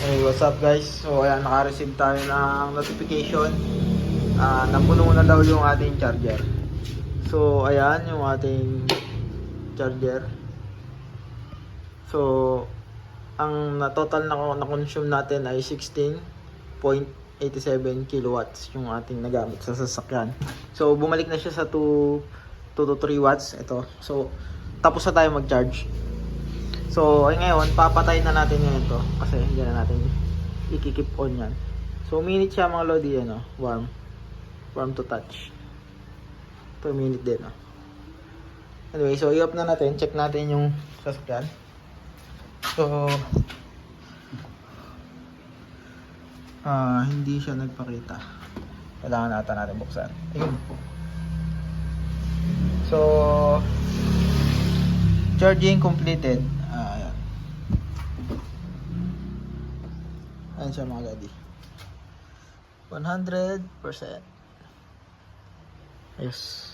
Hey, what's up guys? So ayan, naka-receive tayo ng notification. Napuno na daw yung ating charger. So ayan, yung ating charger. So ang total na consume natin ay 16.87 kilowatts yung ating nagamit sa sasakyan. So bumalik na siya sa 2 to 3 watts ito. So tapos na tayo mag-charge. So, ay ngayon, papatay na natin ngayon to kasi hindi na natin i-keep on yan. So, minute siya mga lodi, ano, warm. Warm to touch. 2 minute din, no. Anyway, so i-off na natin. Check natin yung sasakyan. So, hindi siya nagpakita. Kailangan natin buksan. Ayun. So, charging completed. Ayan. Ayan siya mga lodi. 100%. Yes.